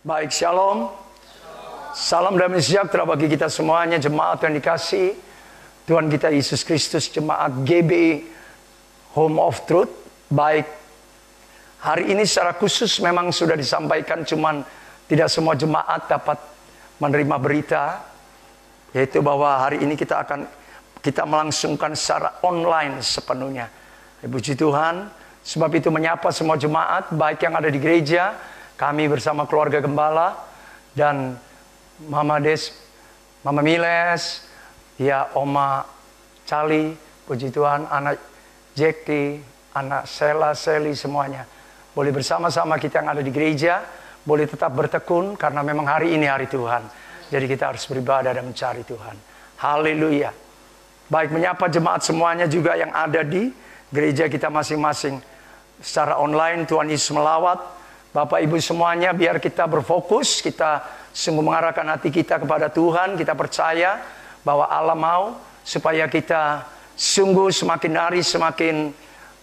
Baik, shalom. Salam damai sejahtera bagi kita semuanya, jemaat yang dikasihi Tuhan kita Yesus Kristus, jemaat GBI Home of Truth. Baik, hari ini secara khusus memang sudah disampaikan, cuman tidak semua jemaat dapat menerima berita, yaitu bahwa hari ini kita melangsungkan secara online sepenuhnya. Puji Tuhan, sebab itu menyapa semua jemaat, baik yang ada di gereja, kami bersama keluarga gembala, dan Mama Des, Mama Miles, ya Oma Cali, puji Tuhan, anak Jekti, anak Sela, Seli, semuanya. Boleh bersama-sama kita yang ada di gereja, boleh tetap bertekun, karena memang hari ini hari Tuhan. Jadi kita harus beribadah dan mencari Tuhan. Haleluya. Baik, menyapa jemaat semuanya juga yang ada di gereja kita masing-masing. Secara online, Tuhan Yesus melawat. Bapak Ibu semuanya, biar kita berfokus, kita sungguh mengarahkan hati kita kepada Tuhan. Kita percaya bahwa Allah mau supaya kita sungguh semakin hari semakin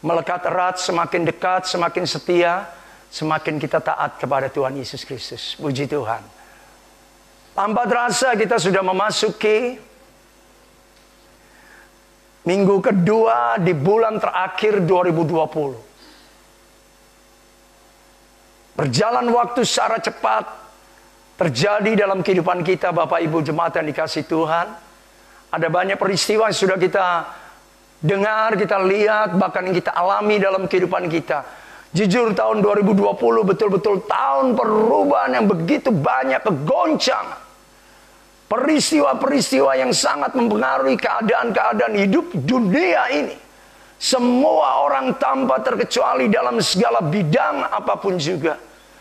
melekat erat, semakin dekat, semakin setia, semakin kita taat kepada Tuhan Yesus Kristus. Puji Tuhan. Tanpa terasa kita sudah memasuki minggu kedua di bulan terakhir 2020. Berjalan waktu secara cepat terjadi dalam kehidupan kita, Bapak Ibu jemaat yang dikasihi Tuhan. Ada banyak peristiwa yang sudah kita dengar, kita lihat, bahkan yang kita alami dalam kehidupan kita. Jujur, tahun 2020 betul-betul tahun perubahan yang begitu banyak kegoncangan. Peristiwa-peristiwa yang sangat mempengaruhi keadaan-keadaan hidup dunia ini. Semua orang tanpa terkecuali dalam segala bidang apapun juga.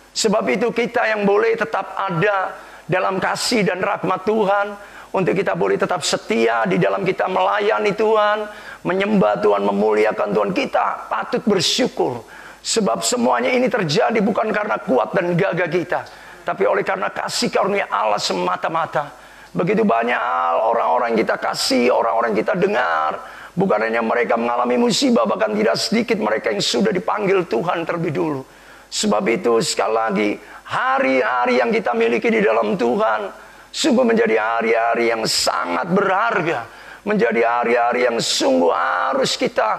Sebab itu kita yang boleh tetap ada dalam kasih dan rahmat Tuhan. Untuk kita boleh tetap setia di dalam kita melayani Tuhan, menyembah Tuhan, memuliakan Tuhan. Kita patut bersyukur. Sebab semuanya ini terjadi bukan karena kuat dan gagah kita, tapi oleh karena kasih karunia Allah semata-mata. Begitu banyak orang-orang yang kita kasih, orang-orang yang kita dengar. Bukan hanya mereka mengalami musibah, bahkan tidak sedikit mereka yang sudah dipanggil Tuhan terlebih dulu. Sebab itu sekali lagi, hari-hari yang kita miliki di dalam Tuhan sungguh menjadi hari-hari yang sangat berharga. Menjadi hari-hari yang sungguh harus kita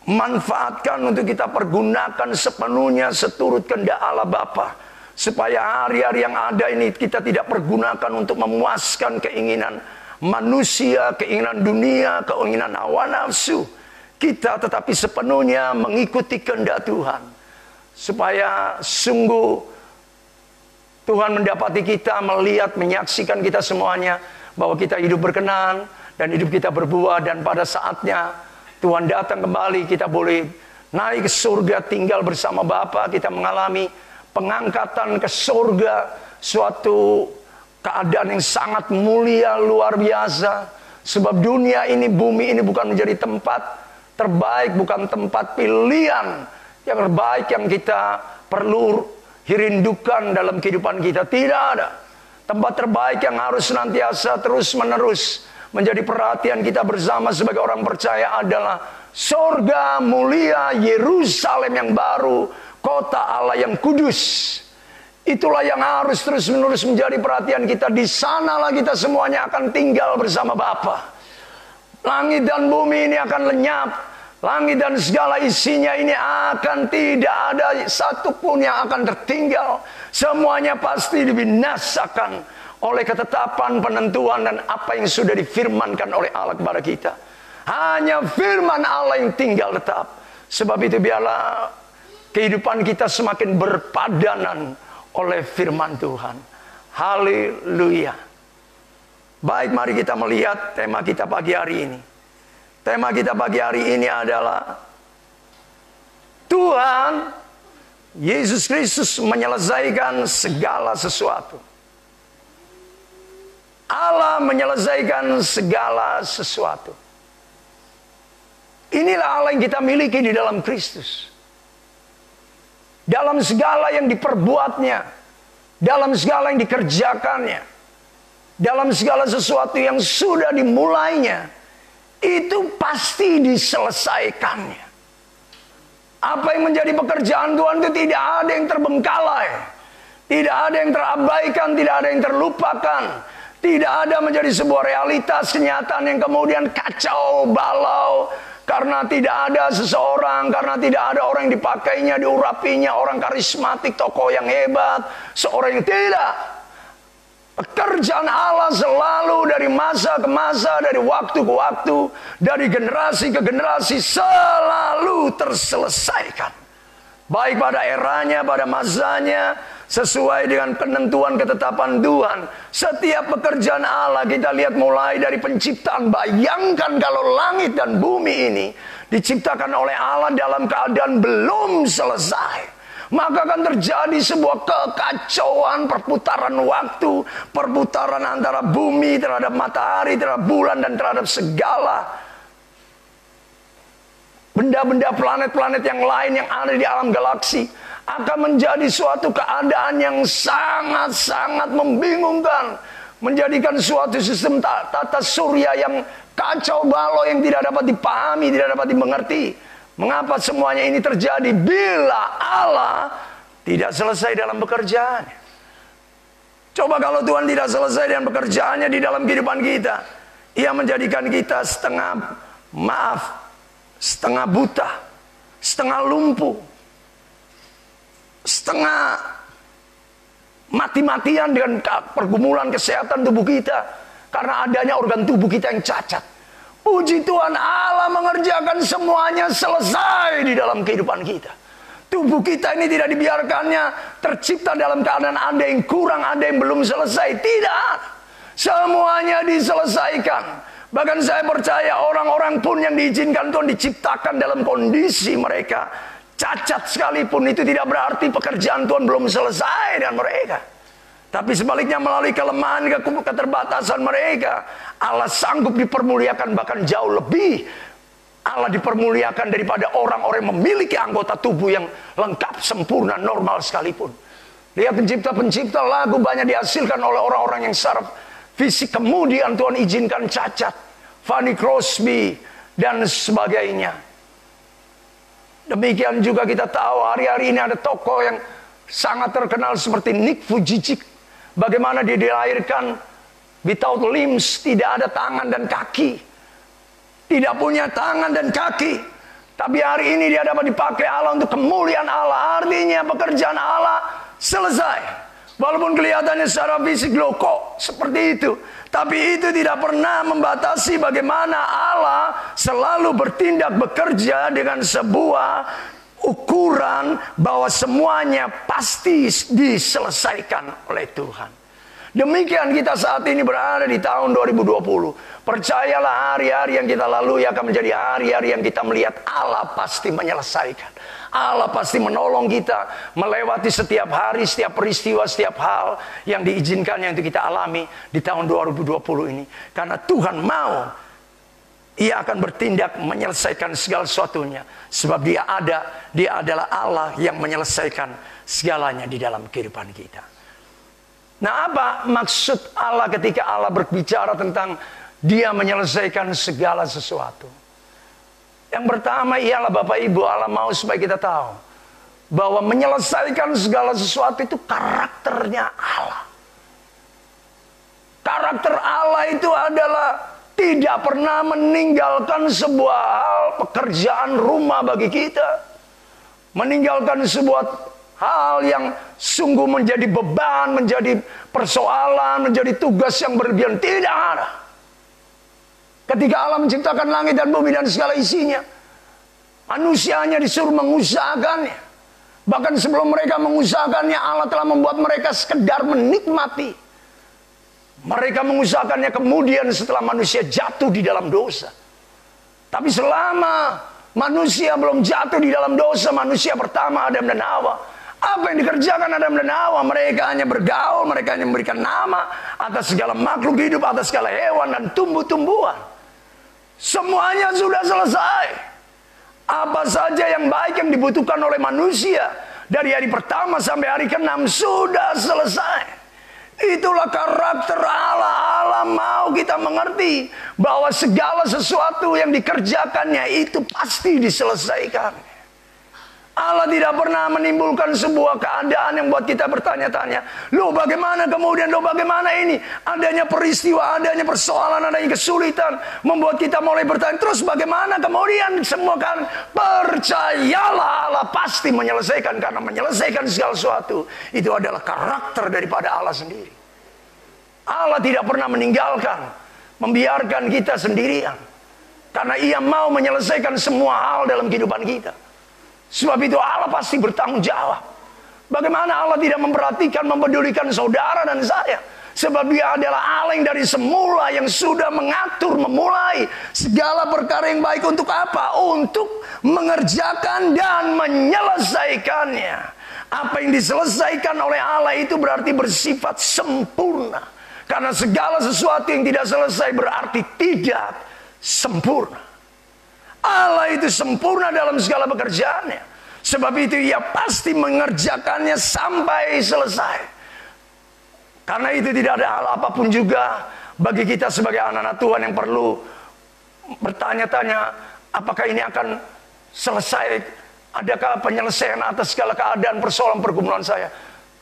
manfaatkan untuk kita pergunakan sepenuhnya seturut kehendak Allah Bapa. Supaya hari-hari yang ada ini kita tidak pergunakan untuk memuaskan keinginan manusia, keinginan dunia, keinginan hawa nafsu. Kita tetapi sepenuhnya mengikuti kehendak Tuhan. Supaya sungguh Tuhan mendapati kita, melihat, menyaksikan kita semuanya, bahwa kita hidup berkenan dan hidup kita berbuah. Dan pada saatnya Tuhan datang kembali, kita boleh naik ke surga, tinggal bersama Bapa. Kita mengalami pengangkatan ke surga, suatu keadaan yang sangat mulia, luar biasa. Sebab dunia ini, bumi ini bukan menjadi tempat terbaik, bukan tempat pilihan yang terbaik yang kita perlu rindukan dalam kehidupan kita. Tidak ada. Tempat terbaik yang harus senantiasa terus menerus menjadi perhatian kita bersama sebagai orang percaya adalah surga mulia, Yerusalem yang baru, kota Allah yang kudus. Itulah yang harus terus menerus menjadi perhatian kita. Di sanalah kita semuanya akan tinggal bersama Bapa. Langit dan bumi ini akan lenyap. Langit dan segala isinya ini akan tidak ada satupun yang akan tertinggal. Semuanya pasti dibinasakan oleh ketetapan, penentuan, dan apa yang sudah difirmankan oleh Allah kepada kita. Hanya firman Allah yang tinggal tetap. Sebab itu biarlah kehidupan kita semakin berpadanan oleh firman Tuhan. Haleluya. Baik, mari kita melihat tema kita pagi hari ini. Tema kita pagi hari ini adalah Tuhan Yesus Kristus menyelesaikan segala sesuatu. Allah menyelesaikan segala sesuatu. Inilah Allah yang kita miliki di dalam Kristus. Dalam segala yang diperbuatnya, dalam segala yang dikerjakannya, dalam segala sesuatu yang sudah dimulainya, itu pasti diselesaikannya. Apa yang menjadi pekerjaan Tuhan itu tidak ada yang terbengkalai. Tidak ada yang terabaikan, tidak ada yang terlupakan. Tidak ada menjadi sebuah realitas kenyataan yang kemudian kacau balau. Karena tidak ada seseorang, karena tidak ada orang yang dipakainya, diurapinya, orang karismatik, tokoh yang hebat, seorang yang tidak. Pekerjaan Allah selalu dari masa ke masa, dari waktu ke waktu, dari generasi ke generasi selalu terselesaikan. Baik pada eranya, pada masanya, sesuai dengan penentuan ketetapan Tuhan. Setiap pekerjaan Allah kita lihat mulai dari penciptaan. Bayangkan kalau langit dan bumi ini diciptakan oleh Allah dalam keadaan belum selesai. Maka akan terjadi sebuah kekacauan perputaran waktu. Perputaran antara bumi terhadap matahari, terhadap bulan, dan terhadap segala benda-benda planet-planet yang lain yang ada di alam galaksi. Akan menjadi suatu keadaan yang sangat-sangat membingungkan. Menjadikan suatu sistem tata surya yang kacau balau, yang tidak dapat dipahami, tidak dapat dimengerti. Mengapa semuanya ini terjadi bila Allah tidak selesai dalam pekerjaannya? Coba kalau Tuhan tidak selesai dengan pekerjaannya di dalam kehidupan kita. Ia menjadikan kita setengah buta, setengah lumpuh, setengah mati-matian dengan pergumulan kesehatan tubuh kita. Karena adanya organ tubuh kita yang cacat. Puji Tuhan, Allah mengerjakan semuanya selesai di dalam kehidupan kita. Tubuh kita ini tidak dibiarkannya tercipta dalam keadaan ada yang kurang, ada yang belum selesai. Tidak. Semuanya diselesaikan. Bahkan saya percaya orang-orang pun yang diizinkan Tuhan diciptakan dalam kondisi mereka cacat sekalipun, itu tidak berarti pekerjaan Tuhan belum selesai dengan mereka. Tapi sebaliknya melalui kelemahan, keterbatasan mereka, Allah sanggup dipermuliakan bahkan jauh lebih. Allah dipermuliakan daripada orang-orang yang memiliki anggota tubuh yang lengkap, sempurna, normal sekalipun. Lihat pencipta-pencipta lagu banyak dihasilkan oleh orang-orang yang secara fisik kemudian Tuhan izinkan cacat. Fanny Crosby dan sebagainya. Demikian juga kita tahu hari-hari ini ada tokoh yang sangat terkenal seperti Nick Vujicic. Bagaimana dia dilahirkan without limbs, tidak ada tangan dan kaki. Tidak punya tangan dan kaki. Tapi hari ini dia dapat dipakai Allah untuk kemuliaan Allah. Artinya pekerjaan Allah selesai. Walaupun kelihatannya secara fisik loh kok seperti itu. Tapi itu tidak pernah membatasi bagaimana Allah selalu bertindak bekerja dengan sebuah ukuran bahwa semuanya pasti diselesaikan oleh Tuhan. Demikian kita saat ini berada di tahun 2020. Percayalah hari-hari yang kita lalui akan menjadi hari-hari yang kita melihat Allah pasti menyelesaikan. Allah pasti menolong kita melewati setiap hari, setiap peristiwa, setiap hal yang diizinkannya untuk kita alami di tahun 2020 ini. Karena Tuhan mau, Ia akan bertindak menyelesaikan segala sesuatunya. Sebab Dia adalah Allah yang menyelesaikan segalanya di dalam kehidupan kita. Nah, apa maksud Allah ketika Allah berbicara tentang Dia menyelesaikan segala sesuatu? Yang pertama ialah Bapak Ibu, Allah mau supaya kita tahu bahwa menyelesaikan segala sesuatu itu karakternya Allah. Karakter Allah itu adalah tidak pernah meninggalkan sebuah hal, pekerjaan rumah bagi kita. Meninggalkan sebuah hal yang sungguh menjadi beban, menjadi persoalan, menjadi tugas yang berlebihan. Tidak ada. Ketika Allah menciptakan langit dan bumi dan segala isinya, manusianya disuruh mengusahakannya. Bahkan sebelum mereka mengusahakannya, Allah telah membuat mereka sekedar menikmati. Mereka mengusahakannya kemudian setelah manusia jatuh di dalam dosa. Tapi selama manusia belum jatuh di dalam dosa, manusia pertama Adam dan Hawa, apa yang dikerjakan Adam dan Hawa? Mereka hanya bergaul, mereka hanya memberikan nama atas segala makhluk hidup, atas segala hewan dan tumbuh-tumbuhan. Semuanya sudah selesai. Apa saja yang baik yang dibutuhkan oleh manusia dari hari pertama sampai hari ke-6 sudah selesai. Itulah karakter Allah. Allah mau kita mengerti bahwa segala sesuatu yang dikerjakannya itu pasti diselesaikan. Allah tidak pernah menimbulkan sebuah keadaan yang buat kita bertanya-tanya. Loh bagaimana kemudian, loh bagaimana ini? Adanya peristiwa, adanya persoalan, adanya kesulitan. Membuat kita mulai bertanya, terus bagaimana kemudian? Semua kan percayalah Allah pasti menyelesaikan. Karena menyelesaikan segala sesuatu itu adalah karakter daripada Allah sendiri. Allah tidak pernah meninggalkan, membiarkan kita sendirian. Karena Ia mau menyelesaikan semua hal dalam kehidupan kita. Sebab itu Allah pasti bertanggung jawab. Bagaimana Allah tidak memperhatikan, mempedulikan saudara dan saya? Sebab Dia adalah Allah yang dari semula yang sudah mengatur, memulai segala perkara yang baik untuk apa? Untuk mengerjakan dan menyelesaikannya. Apa yang diselesaikan oleh Allah itu berarti bersifat sempurna. Karena segala sesuatu yang tidak selesai berarti tidak sempurna. Allah itu sempurna dalam segala pekerjaannya. Sebab itu Ia pasti mengerjakannya sampai selesai. Karena itu tidak ada hal apapun juga bagi kita sebagai anak-anak Tuhan yang perlu bertanya-tanya, apakah ini akan selesai? Adakah penyelesaian atas segala keadaan persoalan pergumulan saya?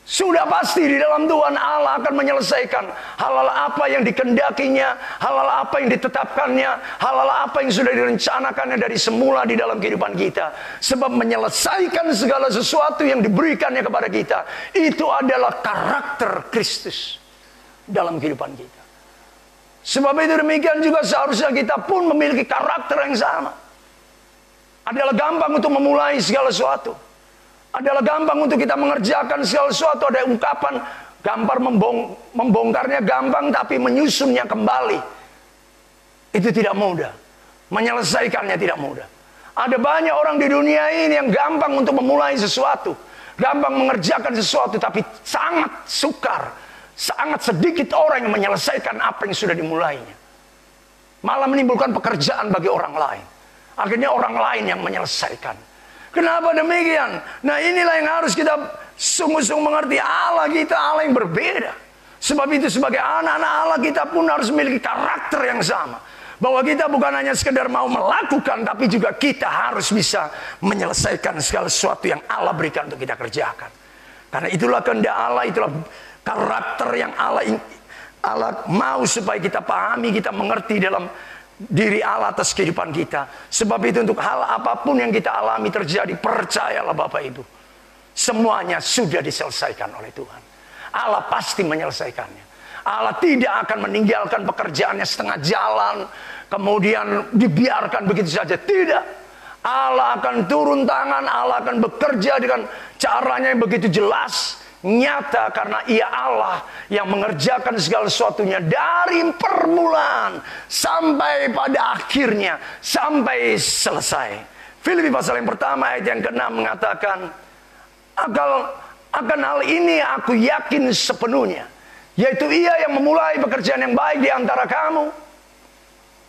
Sudah pasti di dalam Tuhan Allah akan menyelesaikan hal-hal apa yang dikendakinya, hal-hal apa yang ditetapkannya, hal-hal apa yang sudah direncanakannya dari semula di dalam kehidupan kita. Sebab menyelesaikan segala sesuatu yang diberikannya kepada kita, itu adalah karakter Kristus dalam kehidupan kita. Sebab itu demikian juga seharusnya kita pun memiliki karakter yang sama. Adalah gampang untuk memulai segala sesuatu. Adalah gampang untuk kita mengerjakan segala sesuatu. Ada ungkapan gampang, membongkarnya gampang, tapi menyusunnya kembali itu tidak mudah. Menyelesaikannya tidak mudah. Ada banyak orang di dunia ini yang gampang untuk memulai sesuatu, gampang mengerjakan sesuatu, tapi sangat sukar. Sangat sedikit orang yang menyelesaikan apa yang sudah dimulainya. Malah menimbulkan pekerjaan bagi orang lain. Akhirnya orang lain yang menyelesaikan. Kenapa demikian? Nah inilah yang harus kita sungguh-sungguh mengerti. Allah kita Allah yang berbeda. Sebab itu sebagai anak-anak Allah kita pun harus memiliki karakter yang sama. Bahwa kita bukan hanya sekedar mau melakukan, tapi juga kita harus bisa menyelesaikan segala sesuatu yang Allah berikan untuk kita kerjakan. Karena itulah kehendak Allah, itulah karakter yang Allah mau supaya kita pahami, kita mengerti dalam diri Allah atas kehidupan kita. Sebab itu untuk hal apapun yang kita alami terjadi, percayalah Bapak Ibu, semuanya sudah diselesaikan oleh Tuhan. Allah pasti menyelesaikannya. Allah tidak akan meninggalkan pekerjaannya setengah jalan, kemudian dibiarkan begitu saja. Tidak. Allah akan turun tangan, Allah akan bekerja dengan caranya yang begitu jelas, nyata, karena Ia Allah yang mengerjakan segala sesuatunya dari permulaan sampai pada akhirnya, sampai selesai. Filipi pasal yang pertama ayat yang ke-6 mengatakan, akan hal ini aku yakin sepenuhnya, yaitu Ia yang memulai pekerjaan yang baik di antara kamu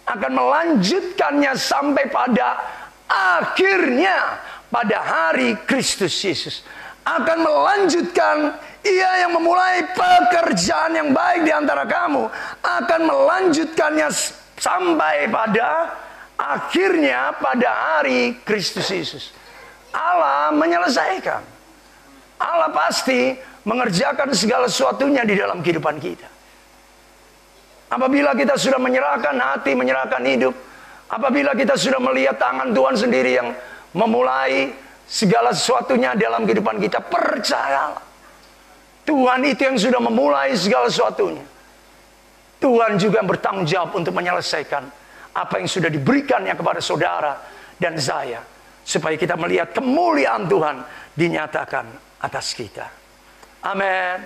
akan melanjutkannya sampai pada akhirnya pada hari Kristus Yesus. Akan melanjutkan, Ia yang memulai pekerjaan yang baik di antara kamu akan melanjutkannya sampai pada akhirnya pada hari Kristus Yesus. Allah menyelesaikan. Allah pasti mengerjakan segala sesuatunya di dalam kehidupan kita. Apabila kita sudah menyerahkan hati, menyerahkan hidup, apabila kita sudah melihat tangan Tuhan sendiri yang memulai segala sesuatunya dalam kehidupan kita, percayalah, Tuhan itu yang sudah memulai segala sesuatunya. Tuhan juga bertanggung jawab untuk menyelesaikan apa yang sudah diberikannya kepada saudara dan saya, supaya kita melihat kemuliaan Tuhan dinyatakan atas kita. Amin.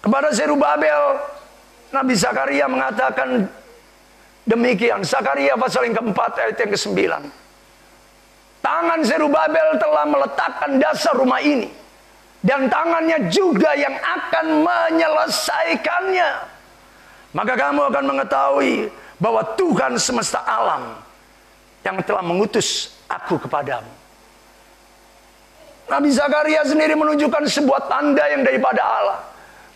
Kepada Zerubabel, Nabi Zakaria mengatakan demikian. Zakaria pasal yang keempat ayat yang ke-9. Tangan Zerubabel telah meletakkan dasar rumah ini, dan tangannya juga yang akan menyelesaikannya. Maka kamu akan mengetahui bahwa Tuhan semesta alam yang telah mengutus aku kepadamu. Nabi Zakaria sendiri menunjukkan sebuah tanda yang daripada Allah.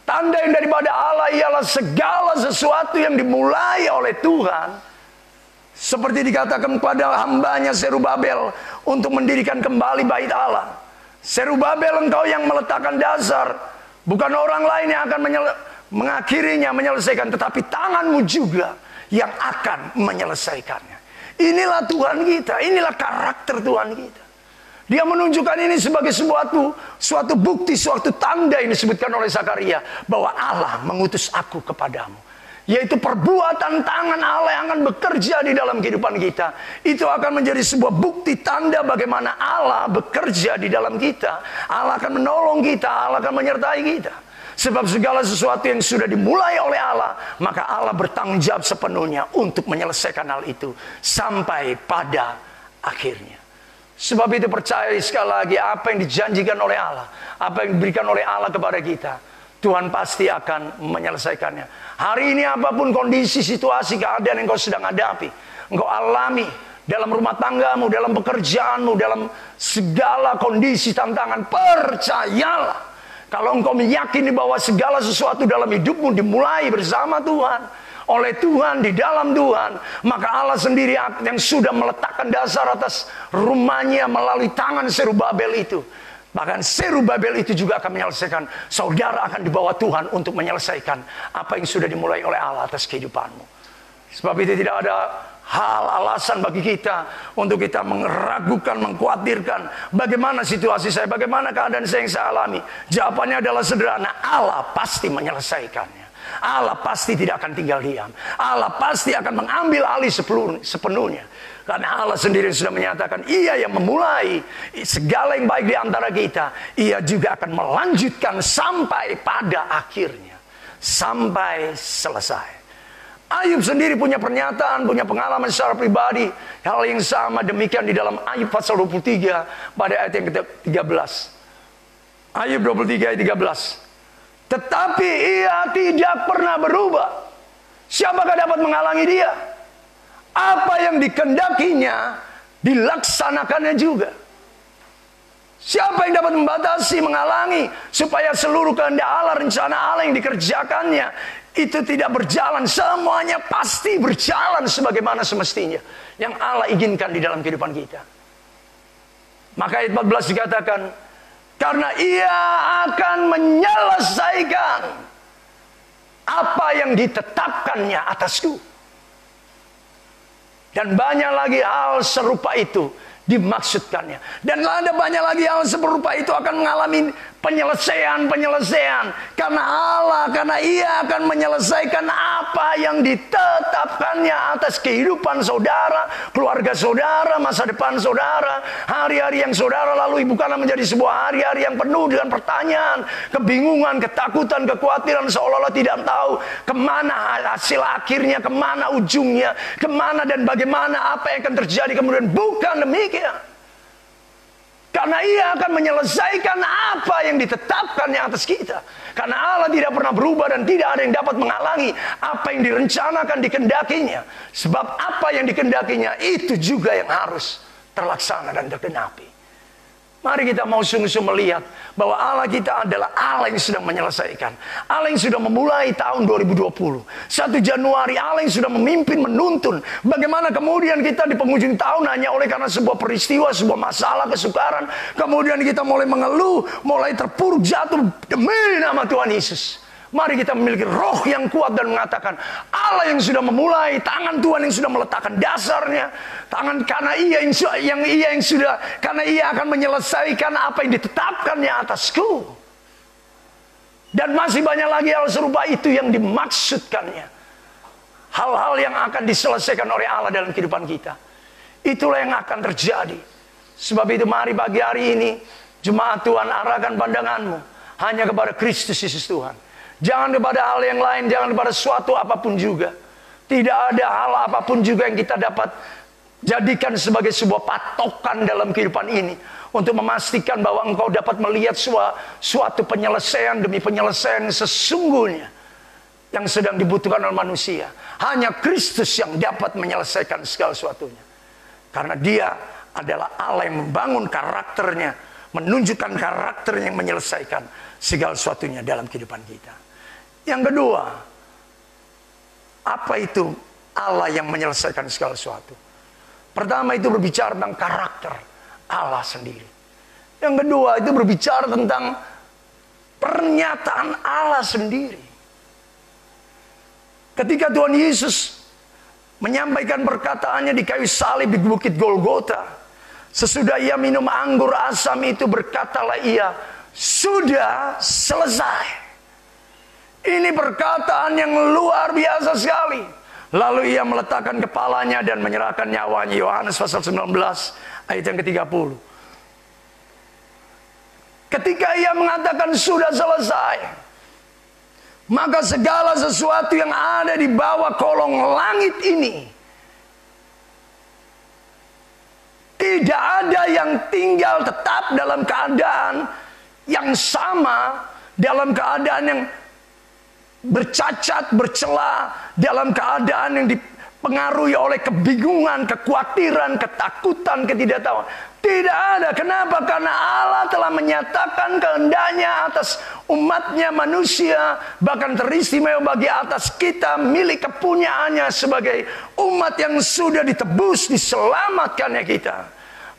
Tanda yang daripada Allah ialah segala sesuatu yang dimulai oleh Tuhan Seperti dikatakan pada hambanya Zerubabel untuk mendirikan kembali bait Allah. Zerubabel, engkau yang meletakkan dasar, bukan orang lain yang akan mengakhirinya, menyelesaikan, tetapi tanganmu juga yang akan menyelesaikannya. Inilah Tuhan kita, inilah karakter Tuhan kita. Dia menunjukkan ini sebagai suatu bukti, suatu tanda yang disebutkan oleh Zakaria, bahwa Allah mengutus aku kepadamu. Yaitu perbuatan tangan Allah yang akan bekerja di dalam kehidupan kita. Itu akan menjadi sebuah bukti tanda bagaimana Allah bekerja di dalam kita. Allah akan menolong kita, Allah akan menyertai kita. Sebab segala sesuatu yang sudah dimulai oleh Allah, maka Allah bertanggung jawab sepenuhnya untuk menyelesaikan hal itu sampai pada akhirnya. Sebab itu percaya sekali lagi, apa yang dijanjikan oleh Allah, apa yang diberikan oleh Allah kepada kita, Tuhan pasti akan menyelesaikannya. Hari ini apapun kondisi, situasi, keadaan yang kau sedang hadapi, engkau alami dalam rumah tanggamu, dalam pekerjaanmu, dalam segala kondisi tantangan, percayalah. Kalau engkau meyakini bahwa segala sesuatu dalam hidupmu dimulai bersama Tuhan, oleh Tuhan, di dalam Tuhan, maka Allah sendiri yang sudah meletakkan dasar atas rumahnya melalui tangan Zerubabel itu. Bahkan Zerubabel itu juga akan menyelesaikan. Saudara akan dibawa Tuhan untuk menyelesaikan apa yang sudah dimulai oleh Allah atas kehidupanmu. Sebab itu tidak ada hal alasan bagi kita untuk kita meragukan, mengkhawatirkan bagaimana situasi saya, bagaimana keadaan saya yang saya alami. Jawabannya adalah sederhana, Allah pasti menyelesaikannya. Allah pasti tidak akan tinggal diam. Allah pasti akan mengambil alih sepenuhnya. Karena Allah sendiri sudah menyatakan, Ia yang memulai segala yang baik di antara kita, Ia juga akan melanjutkan sampai pada akhirnya, sampai selesai. Ayub sendiri punya pernyataan, punya pengalaman secara pribadi, hal yang sama demikian di dalam Ayub pasal 23 pada ayat yang ke-13. Ayub 23 ayat 13. Tetapi ia tidak pernah berubah. Siapakah dapat menghalangi dia? Apa yang dikehendakinya dilaksanakannya juga. Siapa yang dapat membatasi, menghalangi supaya seluruh kehendak Allah, rencana Allah yang dikerjakannya itu tidak berjalan? Semuanya pasti berjalan sebagaimana semestinya yang Allah inginkan di dalam kehidupan kita. Maka ayat 14 dikatakan, karena Ia akan menyelesaikan apa yang ditetapkannya atasku. Dan banyak lagi hal serupa itu dimaksudkannya. Dan ada banyak lagi hal serupa itu akan mengalami penyelesaian. Karena Ia akan menyelesaikan apa yang ditetapkannya atas kehidupan saudara, keluarga saudara, masa depan saudara. Hari-hari yang saudara lalui bukanlah menjadi sebuah hari-hari yang penuh dengan pertanyaan, kebingungan, ketakutan, kekhawatiran, seolah-olah tidak tahu kemana hasil akhirnya, kemana ujungnya, kemana dan bagaimana, apa yang akan terjadi kemudian. Bukan demikian. Karena Ia akan menyelesaikan apa yang ditetapkannya atas kita. Karena Allah tidak pernah berubah dan tidak ada yang dapat menghalangi apa yang direncanakan, dikehendakinya. Sebab apa yang dikehendakinya itu juga yang harus terlaksana dan tergenapi. Mari kita mau sungguh-sungguh melihat bahwa Allah kita adalah Allah yang sedang menyelesaikan. Allah yang sudah memulai tahun 2020. 1 Januari Allah yang sudah memimpin, menuntun. Bagaimana kemudian kita di penghujung tahun hanya oleh karena sebuah peristiwa, sebuah masalah, kesukaran. Kemudian kita mulai mengeluh, mulai terpuruk, jatuh demi nama Tuhan Yesus. Mari kita memiliki roh yang kuat dan mengatakan, Allah yang sudah memulai, tangan Tuhan yang sudah meletakkan dasarnya, tangan karena Ia akan menyelesaikan apa yang ditetapkannya atasku. Dan masih banyak lagi hal serupa itu yang dimaksudkannya. Hal-hal yang akan diselesaikan oleh Allah dalam kehidupan kita. Itulah yang akan terjadi. Sebab itu mari pagi hari ini, jemaat Tuhan, arahkan pandanganmu hanya kepada Kristus Yesus Tuhan. Jangan kepada hal yang lain, jangan kepada suatu apapun juga. Tidak ada hal apapun juga yang kita dapat jadikan sebagai sebuah patokan dalam kehidupan ini. Untuk memastikan bahwa engkau dapat melihat suatu penyelesaian demi penyelesaian sesungguhnya yang sedang dibutuhkan oleh manusia. Hanya Kristus yang dapat menyelesaikan segala sesuatunya. Karena Dia adalah Allah yang membangun karakternya, menunjukkan karakternya yang menyelesaikan segala sesuatunya dalam kehidupan kita. Yang kedua, apa itu Allah yang menyelesaikan segala sesuatu. Pertama itu berbicara tentang karakter Allah sendiri. Yang kedua itu berbicara tentang pernyataan Allah sendiri. Ketika Tuhan Yesus menyampaikan perkataannya di kayu salib di Bukit Golgota, sesudah ia minum anggur asam itu berkatalah ia, sudah selesai. Ini perkataan yang luar biasa sekali. Lalu ia meletakkan kepalanya dan menyerahkan nyawanya. Yohanes pasal 19 ayat yang ke-30. Ketika ia mengatakan sudah selesai, maka segala sesuatu yang ada di bawah kolong langit ini, tidak ada yang tinggal tetap dalam keadaan yang sama, dalam keadaan yang bercacat, bercela, dalam keadaan yang dipengaruhi oleh kebingungan, kekhawatiran, ketakutan, ketidaktahuan. Tidak ada. Kenapa? Karena Allah telah menyatakan kehendaknya atas umatnya manusia, bahkan teristimewa bagi atas kita, milik kepunyaannya sebagai umat yang sudah ditebus, diselamatkannya kita.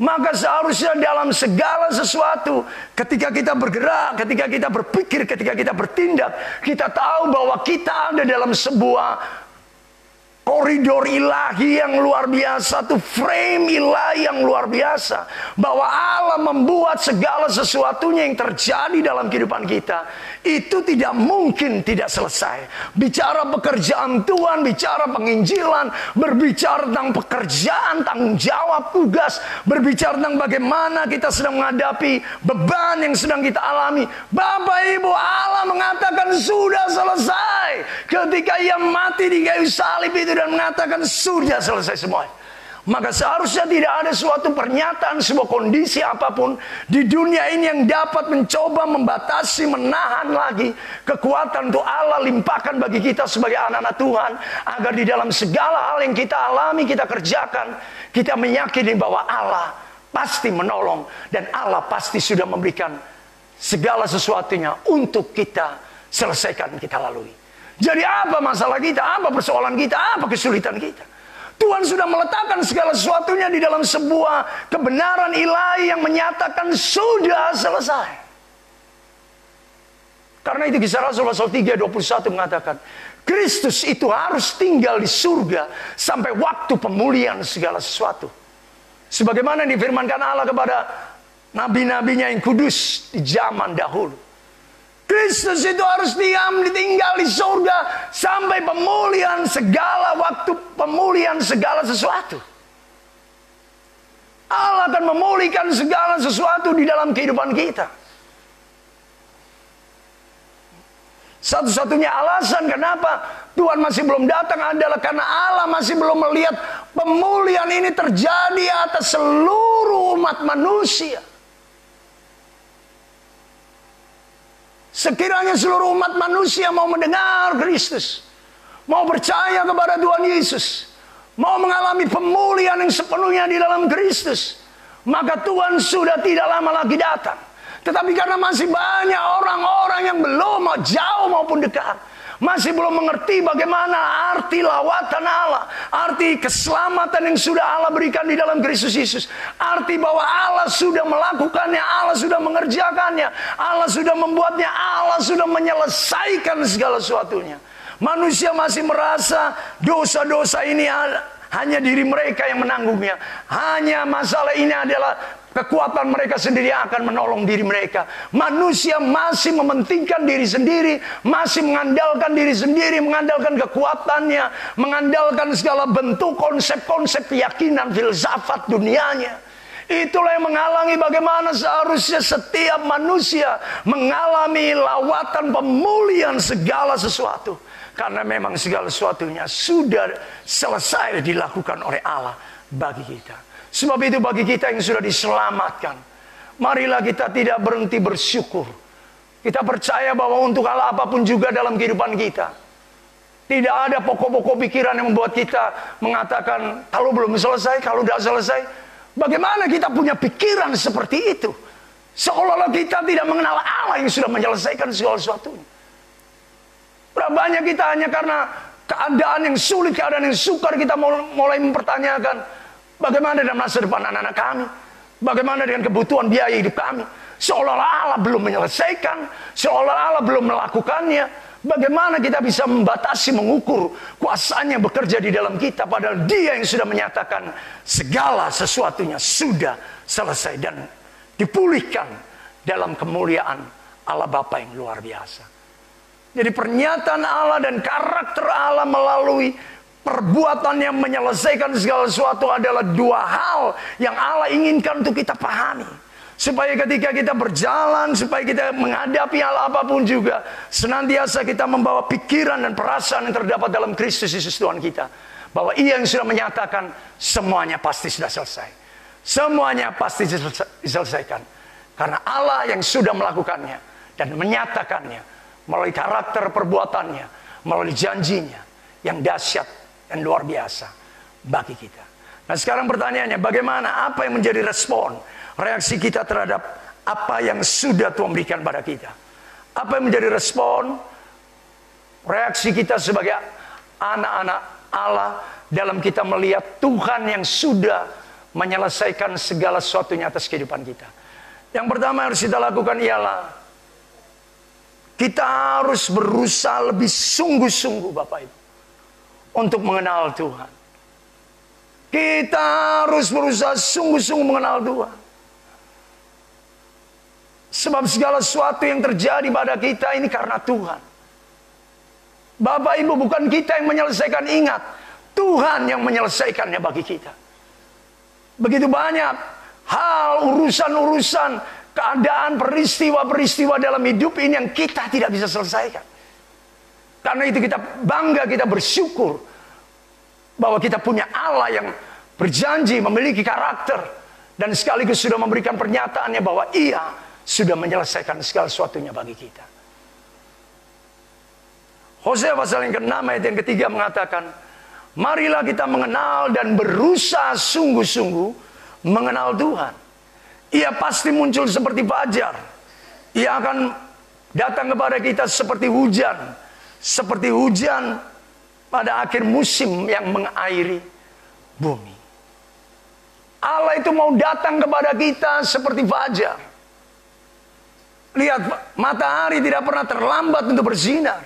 Maka seharusnya dalam segala sesuatu, ketika kita bergerak, ketika kita berpikir, ketika kita bertindak, kita tahu bahwa kita ada dalam sebuah koridor ilahi yang luar biasa, tuh frame ilahi yang luar biasa, bahwa Allah membuat segala sesuatunya yang terjadi dalam kehidupan kita itu tidak mungkin tidak selesai. Bicara pekerjaan Tuhan, bicara penginjilan, berbicara tentang pekerjaan, tanggung jawab, tugas, berbicara tentang bagaimana kita sedang menghadapi beban yang sedang kita alami. Bapak Ibu, Allah mengatakan sudah selesai ketika ia mati di kayu salib itu dan mengatakan sudah selesai semua. Maka seharusnya tidak ada suatu pernyataan, sebuah kondisi apapun di dunia ini yang dapat mencoba membatasi, menahan lagi kekuatan untuk Allah limpahkan bagi kita sebagai anak-anak Tuhan, agar di dalam segala hal yang kita alami, kita kerjakan, kita meyakini bahwa Allah pasti menolong dan Allah pasti sudah memberikan segala sesuatunya untuk kita selesaikan, kita lalui. Jadi apa masalah kita, apa persoalan kita, apa kesulitan kita? Tuhan sudah meletakkan segala sesuatunya di dalam sebuah kebenaran ilahi yang menyatakan sudah selesai. Karena itu Kisah Rasul pasal 3:21 mengatakan, Kristus itu harus tinggal di surga sampai waktu pemulihan segala sesuatu. Sebagaimana difirmankan Allah kepada nabi-nabinya yang kudus di zaman dahulu. Kristus itu harus tinggal di surga sampai pemulihan segala waktu, pemulihan segala sesuatu. Allah akan memulihkan segala sesuatu di dalam kehidupan kita. Satu-satunya alasan kenapa Tuhan masih belum datang adalah karena Allah masih belum melihat pemulihan ini terjadi atas seluruh umat manusia. Sekiranya seluruh umat manusia mau mendengar Kristus, mau percaya kepada Tuhan Yesus, mau mengalami pemulihan yang sepenuhnya di dalam Kristus, maka Tuhan sudah tidak lama lagi datang. Tetapi karena masih banyak orang-orang yang belum, mau jauh maupun dekat, masih belum mengerti bagaimana arti lawatan Allah, arti keselamatan yang sudah Allah berikan di dalam Kristus Yesus, arti bahwa Allah sudah melakukannya, Allah sudah mengerjakannya, Allah sudah membuatnya, Allah sudah menyelesaikan segala sesuatunya. Manusia masih merasa dosa-dosa ini hanya diri mereka yang menanggungnya, hanya masalah ini adalah kekuatan mereka sendiri yang akan menolong diri mereka. Manusia masih mementingkan diri sendiri, masih mengandalkan diri sendiri, mengandalkan kekuatannya, mengandalkan segala bentuk konsep-konsep keyakinan, filsafat dunianya. Itulah yang menghalangi bagaimana seharusnya setiap manusia mengalami lawatan pemulihan segala sesuatu. Karena memang segala sesuatunya sudah selesai dilakukan oleh Allah bagi kita. Sebab itu bagi kita yang sudah diselamatkan, marilah kita tidak berhenti bersyukur. Kita percaya bahwa untuk hal apapun juga dalam kehidupan kita, tidak ada pokok-pokok pikiran yang membuat kita mengatakan kalau belum selesai, kalau tidak selesai. Bagaimana kita punya pikiran seperti itu? Seolah-olah kita tidak mengenal Allah yang sudah menyelesaikan segala sesuatunya. Berapa banyak kita hanya karena keadaan yang sulit, keadaan yang sukar, kita mulai mempertanyakan, bagaimana dengan masa depan anak-anak kami? Bagaimana dengan kebutuhan biaya hidup kami? Seolah-olah Allah belum menyelesaikan, seolah-olah Allah belum melakukannya. Bagaimana kita bisa membatasi, mengukur kuasanya bekerja di dalam kita, padahal Dia yang sudah menyatakan segala sesuatunya sudah selesai dan dipulihkan dalam kemuliaan Allah Bapa yang luar biasa. Jadi pernyataan Allah dan karakter Allah melalui perbuatan yang menyelesaikan segala sesuatu adalah dua hal yang Allah inginkan untuk kita pahami. Supaya ketika kita berjalan, supaya kita menghadapi hal apapun juga, senantiasa kita membawa pikiran dan perasaan yang terdapat dalam Kristus Yesus Tuhan kita. Bahwa Ia yang sudah menyatakan semuanya pasti sudah selesai. Semuanya pasti diselesaikan. Karena Allah yang sudah melakukannya dan menyatakannya melalui karakter perbuatannya, melalui janjinya yang dahsyat dan luar biasa bagi kita. Nah sekarang pertanyaannya, bagaimana? Apa yang menjadi respon, reaksi kita terhadap apa yang sudah Tuhan berikan pada kita? Apa yang menjadi respon, reaksi kita sebagai anak-anak Allah dalam kita melihat Tuhan yang sudah menyelesaikan segala sesuatunya atas kehidupan kita? Yang pertama yang harus kita lakukan ialah kita harus berusaha lebih sungguh-sungguh, Bapak Ibu, untuk mengenal Tuhan. Kita harus berusaha sungguh-sungguh mengenal Tuhan. Sebab segala sesuatu yang terjadi pada kita ini karena Tuhan. Bapak Ibu, bukan kita yang menyelesaikan, ingat, Tuhan yang menyelesaikannya bagi kita. Begitu banyak hal, urusan-urusan, keadaan, peristiwa-peristiwa dalam hidup ini yang kita tidak bisa selesaikan. Karena itu kita bangga, kita bersyukur bahwa kita punya Allah yang berjanji, memiliki karakter, dan sekaligus sudah memberikan pernyataannya bahwa Ia sudah menyelesaikan segala sesuatunya bagi kita. Hosea pasal yang ke-6 ayat yang ketiga mengatakan, marilah kita mengenal dan berusaha sungguh-sungguh mengenal Tuhan. Ia pasti muncul seperti fajar. Ia akan datang kepada kita seperti hujan. Seperti hujan pada akhir musim yang mengairi bumi. Allah itu mau datang kepada kita seperti fajar. Lihat, matahari tidak pernah terlambat untuk bersinar.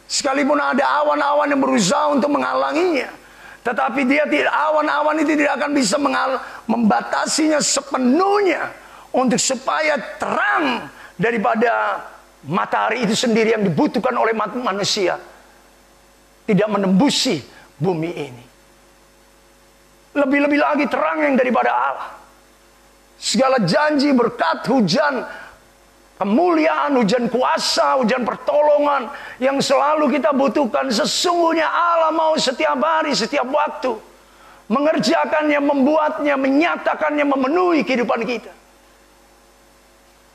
Sekalipun ada awan-awan yang berusaha untuk menghalanginya, tetapi awan-awan itu tidak akan bisa membatasinya sepenuhnya untuk supaya terang daripada matahari itu sendiri yang dibutuhkan oleh manusia tidak menembusi bumi ini. Lebih-lebih lagi terang yang daripada Allah. Segala janji, berkat, hujan, kemuliaan, hujan kuasa, hujan pertolongan yang selalu kita butuhkan. Sesungguhnya Allah mau setiap hari, setiap waktu mengerjakannya, membuatnya, menyatakannya, memenuhi kehidupan kita.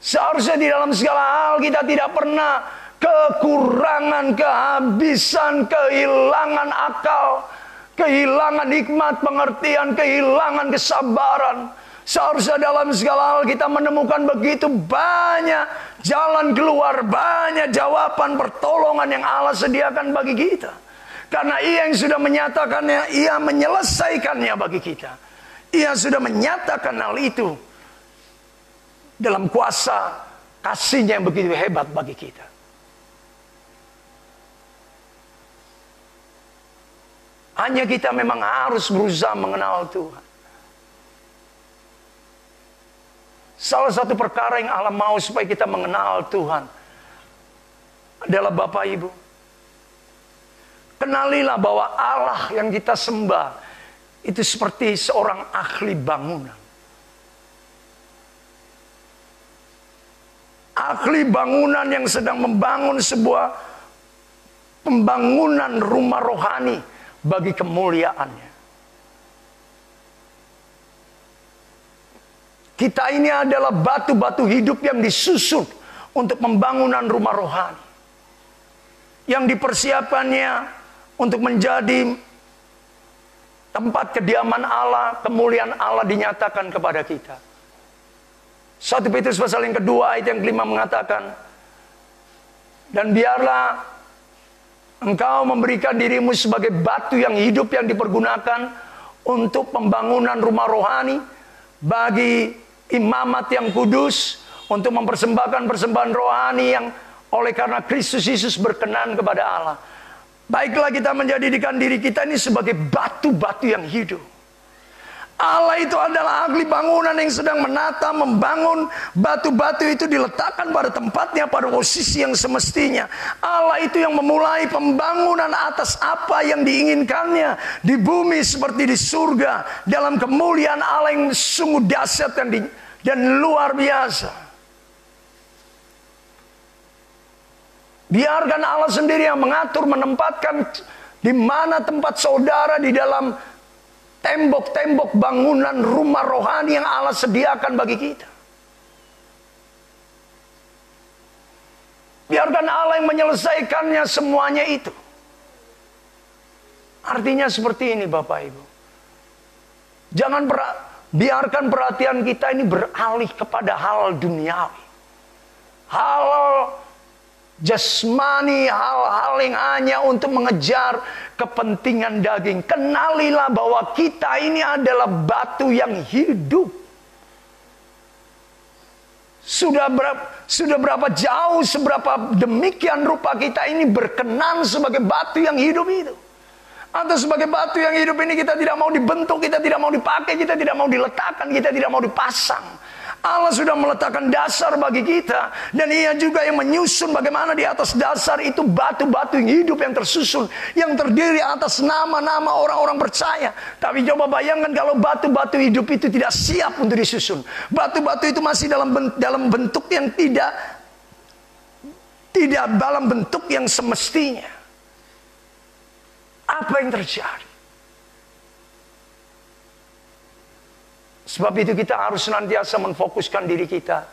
Seharusnya di dalam segala hal kita tidak pernah kekurangan, kehabisan, kehilangan akal, kehilangan hikmat, pengertian, kehilangan kesabaran. Seharusnya dalam segala hal kita menemukan begitu banyak jalan keluar, banyak jawaban pertolongan yang Allah sediakan bagi kita. Karena Ia yang sudah menyatakannya, Ia menyelesaikannya bagi kita. Ia sudah menyatakan hal itu dalam kuasa kasih-Nya yang begitu hebat bagi kita. Hanya kita memang harus berusaha mengenal Tuhan. Salah satu perkara yang Allah mau supaya kita mengenal Tuhan adalah Bapak Ibu, kenalilah bahwa Allah yang kita sembah itu seperti seorang ahli bangunan. Ahli bangunan yang sedang membangun sebuah pembangunan rumah rohani bagi kemuliaannya. Kita ini adalah batu-batu hidup yang disusun untuk pembangunan rumah rohani. Yang dipersiapkannya untuk menjadi tempat kediaman Allah, kemuliaan Allah dinyatakan kepada kita. 1 Petrus pasal yang kedua ayat yang kelima mengatakan, dan biarlah Engkau memberikan dirimu sebagai batu yang hidup yang dipergunakan untuk pembangunan rumah rohani, bagi imamat yang kudus, untuk mempersembahkan persembahan rohani yang oleh karena Kristus Yesus berkenan kepada Allah. Baiklah kita menjadikan diri kita ini sebagai batu-batu yang hidup. Allah itu adalah ahli bangunan yang sedang menata, membangun. Batu-batu itu diletakkan pada tempatnya, pada posisi yang semestinya. Allah itu yang memulai pembangunan atas apa yang diinginkannya. Di bumi seperti di surga. Dalam kemuliaan Allah yang sungguh dahsyat dan luar biasa. Biarkan Allah sendiri yang mengatur, menempatkan di mana tempat saudara di dalam tembok-tembok bangunan rumah rohani yang Allah sediakan bagi kita. Biarkan Allah yang menyelesaikannya semuanya itu. Artinya seperti ini Bapak Ibu. Jangan biarkan perhatian kita ini beralih kepada hal duniawi. Hal jasmani, hal-hal yang hanya untuk mengejar kepentingan daging. Kenalilah bahwa kita ini adalah batu yang hidup. Sudah berapa jauh, seberapa demikian rupa kita ini berkenan sebagai batu yang hidup itu. Atau sebagai batu yang hidup ini kita tidak mau dibentuk, kita tidak mau dipakai, kita tidak mau diletakkan, kita tidak mau dipasang. Allah sudah meletakkan dasar bagi kita. Dan Ia juga yang menyusun bagaimana di atas dasar itu batu-batu yang hidup yang tersusun. Yang terdiri atas nama-nama orang-orang percaya. Tapi coba bayangkan kalau batu-batu hidup itu tidak siap untuk disusun. Batu-batu itu masih dalam bentuk yang tidak dalam bentuk yang semestinya. Apa yang terjadi? Sebab itu kita harus senantiasa memfokuskan diri kita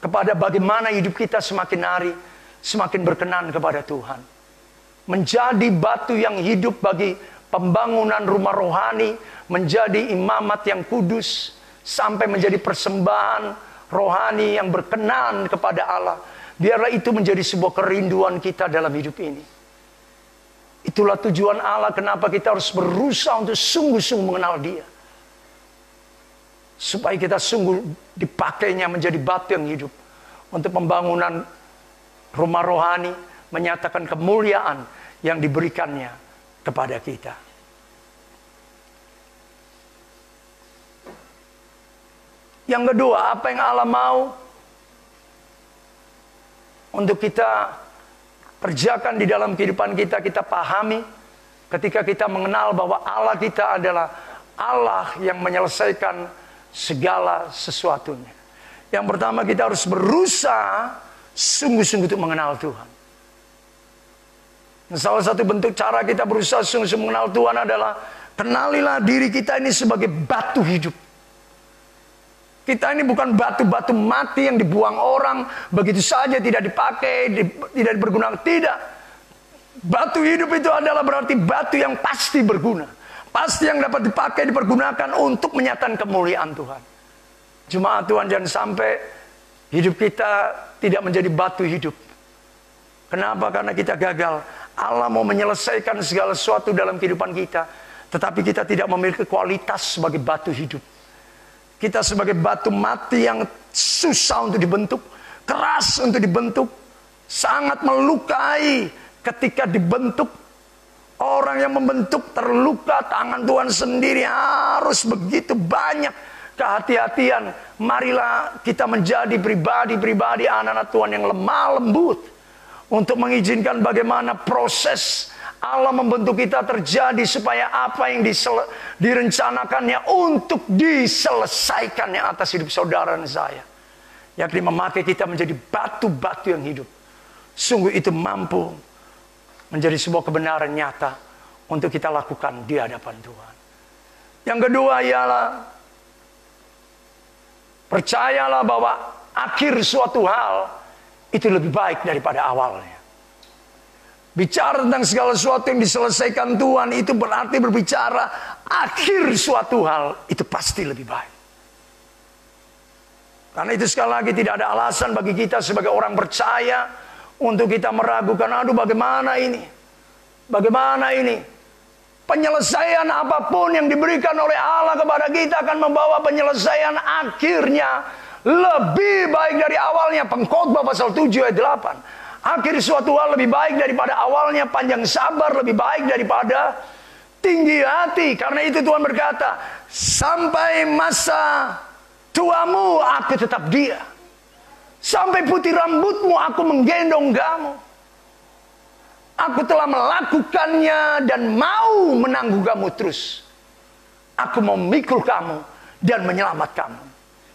kepada bagaimana hidup kita semakin hari semakin berkenan kepada Tuhan. Menjadi batu yang hidup bagi pembangunan rumah rohani, menjadi imamat yang kudus, sampai menjadi persembahan rohani yang berkenan kepada Allah. Biarlah itu menjadi sebuah kerinduan kita dalam hidup ini. Itulah tujuan Allah kenapa kita harus berusaha untuk sungguh-sungguh mengenal Dia. Supaya kita sungguh dipakainya menjadi batu yang hidup. Untuk pembangunan rumah rohani, menyatakan kemuliaan yang diberikannya kepada kita. Yang kedua, apa yang Allah mau untuk kita kerjakan di dalam kehidupan kita, kita pahami ketika kita mengenal bahwa Allah kita adalah Allah yang menyelesaikan segala sesuatunya. Yang pertama, kita harus berusaha sungguh-sungguh untuk mengenal Tuhan. Dan salah satu bentuk cara kita berusaha sungguh-sungguh mengenal Tuhan adalah kenalilah diri kita ini sebagai batu hidup. Kita ini bukan batu-batu mati yang dibuang orang begitu saja, tidak dipakai, tidak dipergunakan. Tidak. Batu hidup itu adalah berarti batu yang pasti berguna. Pasti yang dapat dipakai, dipergunakan untuk menyatakan kemuliaan Tuhan. Jemaat Tuhan, jangan sampai hidup kita tidak menjadi batu hidup. Kenapa? Karena kita gagal. Allah mau menyelesaikan segala sesuatu dalam kehidupan kita. Tetapi kita tidak memiliki kualitas sebagai batu hidup. Kita sebagai batu mati yang susah untuk dibentuk. Keras untuk dibentuk. Sangat melukai ketika dibentuk. Orang yang membentuk terluka, tangan Tuhan sendiri harus begitu banyak kehati-hatian. Marilah kita menjadi pribadi-pribadi anak-anak Tuhan yang lemah lembut. Untuk mengizinkan bagaimana proses Allah membentuk kita terjadi supaya apa yang direncanakannya untuk diselesaikannya atas hidup saudara dan saya. Yakni memakai kita menjadi batu-batu yang hidup. Sungguh itu mampu menjadi sebuah kebenaran nyata untuk kita lakukan di hadapan Tuhan. Yang kedua ialah percayalah bahwa akhir suatu hal itu lebih baik daripada awalnya. Bicara tentang segala sesuatu yang diselesaikan Tuhan itu berarti berbicara akhir suatu hal itu pasti lebih baik. Karena itu sekali lagi tidak ada alasan bagi kita sebagai orang percaya Untuk kita meragukan, aduh bagaimana ini? Bagaimana ini? Penyelesaian apapun yang diberikan oleh Allah kepada kita akan membawa penyelesaian akhirnya lebih baik dari awalnya. Pengkhotbah pasal 7 ayat 8. Akhir suatu hal lebih baik daripada awalnya. Panjang sabar lebih baik daripada tinggi hati. Karena itu Tuhan berkata, sampai masa tuamu aku tetap dia. Sampai putih rambutmu aku menggendong kamu. Aku telah melakukannya dan mau menanggung kamu terus. Aku mau memikul kamu dan menyelamatkan kamu.